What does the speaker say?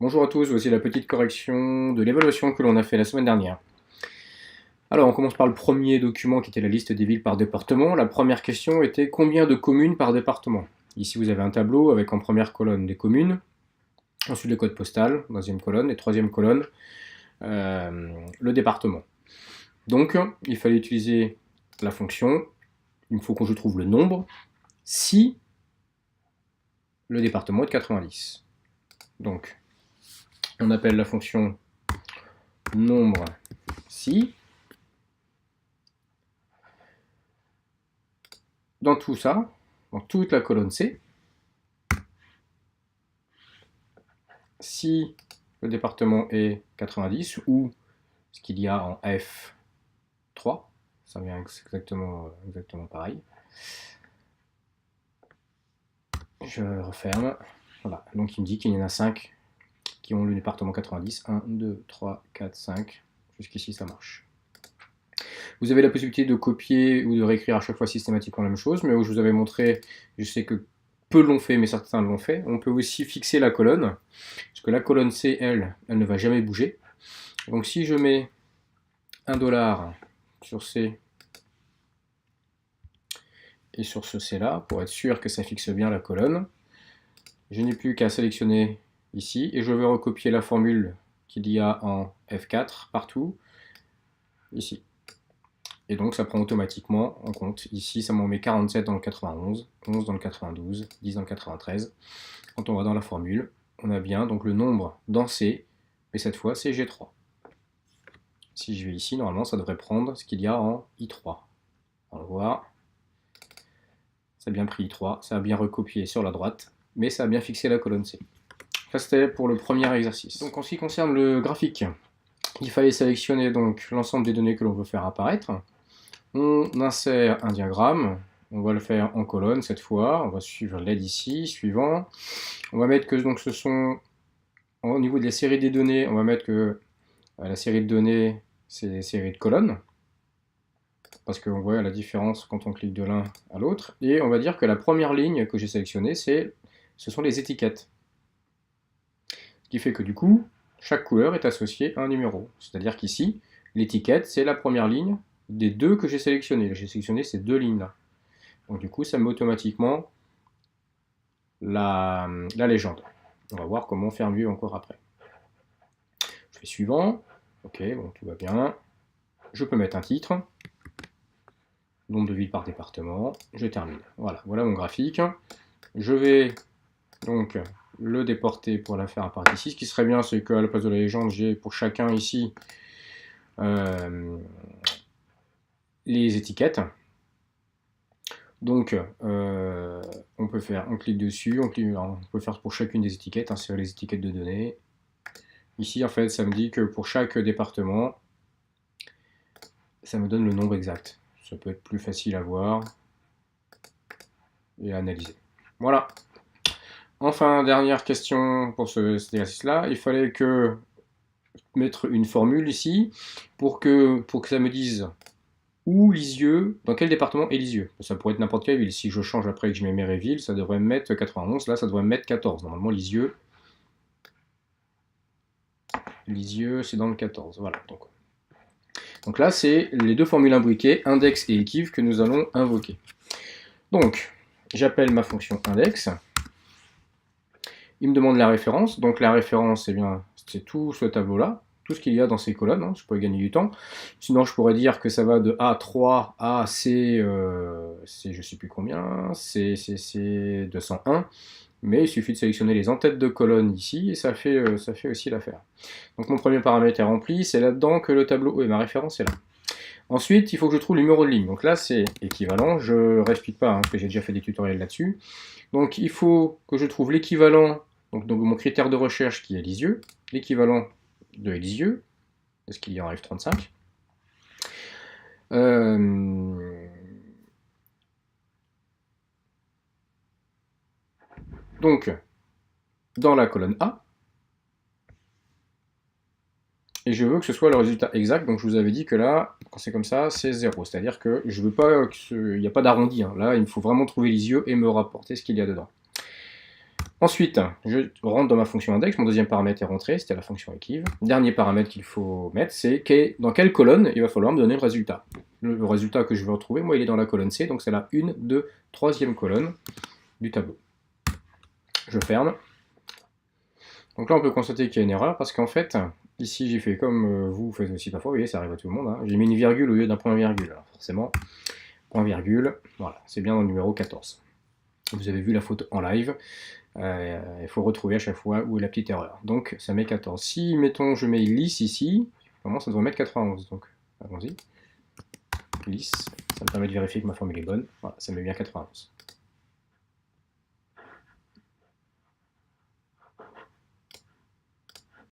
Bonjour à tous, voici la petite correction de l'évaluation que l'on a fait la semaine dernière. Alors on commence par le premier document qui était la liste des villes par département. La première question était combien de communes par département? Ici vous avez un tableau avec en première colonne les communes, ensuite le code postal, deuxième colonne, et troisième colonne, le département. Donc il fallait utiliser la fonction, il faut que je trouve le nombre, si le département est de 90. Donc on appelle la fonction nombre si. Dans tout ça, dans toute la colonne C, si le département est 90 ou ce qu'il y a en F3, ça vient exactement pareil. Je referme. Voilà, donc il me dit qu'il y en a 5 qui ont le département 90. 1, 2, 3, 4, 5. Jusqu'ici ça marche. Vous avez la possibilité de copier ou de réécrire à chaque fois systématiquement la même chose, mais où je vous avais montré, je sais que peu l'ont fait, mais certains l'ont fait. On peut aussi fixer la colonne, parce que la colonne C, elle ne va jamais bouger. Donc si je mets $1 sur C et sur ce C là, pour être sûr que ça fixe bien la colonne, je n'ai plus qu'à sélectionner ici, et je vais recopier la formule qu'il y a en F4 partout, ici. Et donc ça prend automatiquement en compte. Ici, ça m'en met 47 dans le 91, 11 dans le 92, 10 dans le 93. Quand on va dans la formule, on a bien donc le nombre dans C, mais cette fois c'est G3. Si je vais ici, normalement ça devrait prendre ce qu'il y a en I3. On va le voir. Ça a bien pris I3, ça a bien recopié sur la droite, mais ça a bien fixé la colonne C. Ça c'était pour le premier exercice. Donc en ce qui concerne le graphique, il fallait sélectionner donc l'ensemble des données que l'on veut faire apparaître. On insère un diagramme, on va le faire en colonne cette fois, on va suivre l'aide ici, suivant. On va mettre que donc ce sont, au niveau de la série des données, on va mettre que la série de données, c'est des séries de colonnes, parce qu'on voit la différence quand on clique de l'un à l'autre. Et on va dire que la première ligne que j'ai sélectionnée, ce sont les étiquettes. Ce qui fait que du coup, chaque couleur est associée à un numéro. C'est-à-dire qu'ici, l'étiquette, c'est la première ligne des deux que j'ai sélectionnées. J'ai sélectionné ces deux lignes-là. Donc du coup, ça met automatiquement la légende. On va voir comment faire mieux encore après. Je fais suivant. Ok, bon, tout va bien. Je peux mettre un titre. Nombre de villes par département. Je termine. Voilà, voilà mon graphique. Je vais donc le déporter pour la faire apparaître ici. Ce qui serait bien, c'est qu'à la place de la légende, j'ai pour chacun ici les étiquettes. Donc, on peut faire, on clique dessus, on peut faire pour chacune des étiquettes, insérer les étiquettes de données. Ici, en fait, ça me dit que pour chaque département, ça me donne le nombre exact. Ça peut être plus facile à voir et à analyser. Voilà. Enfin, dernière question pour cet exercice-là. Il fallait que mettre une formule ici pour que ça me dise où Lisieux, dans quel département est Lisieux. Ça pourrait être n'importe quelle ville. Si je change après et que je mets Méréville, ça devrait me mettre 91. Là, ça devrait me mettre 14. Normalement, Lisieux, c'est dans le 14. Voilà. Donc là, c'est les deux formules imbriquées, index et équive, que nous allons invoquer. Donc, j'appelle ma fonction index. Il me demande la référence. Donc la référence, eh bien, c'est tout ce tableau-là, tout ce qu'il y a dans ces colonnes. Hein. Je pourrais gagner du temps. Sinon, je pourrais dire que ça va de A3 à C, je ne sais plus combien, C 201. Mais il suffit de sélectionner les en-têtes de colonne ici, et ça fait aussi l'affaire. Donc mon premier paramètre est rempli, c'est là-dedans que le tableau, et ma référence est là. Ensuite, il faut que je trouve le numéro de ligne. Donc là, c'est équivalent, je ne réexplique pas, hein, parce que j'ai déjà fait des tutoriels là-dessus. Donc il faut que je trouve l'équivalent, donc mon critère de recherche qui est Lisieux, l'équivalent de Lisieux, est-ce qu'il y a en F35 Donc, dans la colonne A, et je veux que ce soit le résultat exact, donc je vous avais dit que là, quand c'est comme ça, c'est 0, c'est-à-dire que je veux pas il n'y a pas d'arrondi, hein. Là il me faut vraiment trouver Lisieux et me rapporter ce qu'il y a dedans. Ensuite, je rentre dans ma fonction index, mon deuxième paramètre est rentré, c'était la fonction equiv. Dernier paramètre qu'il faut mettre, c'est dans quelle colonne il va falloir me donner le résultat. Le résultat que je veux retrouver, moi, il est dans la colonne C, donc c'est la 1, 2, 3e colonne du tableau. Je ferme. Donc là, on peut constater qu'il y a une erreur, parce qu'en fait, ici, j'ai fait comme vous faites aussi parfois, vous voyez, ça arrive à tout le monde, hein. J'ai mis une virgule au lieu d'un point virgule. Alors forcément, point virgule, voilà, c'est bien dans le numéro 14. Vous avez vu la faute en live. Il faut retrouver à chaque fois où est la petite erreur. Donc ça met 14. Si, mettons, je mets lisse ici, normalement ça devrait mettre 91. Donc allons-y. Lisse, ça me permet de vérifier que ma formule est bonne. Voilà, ça met bien 91.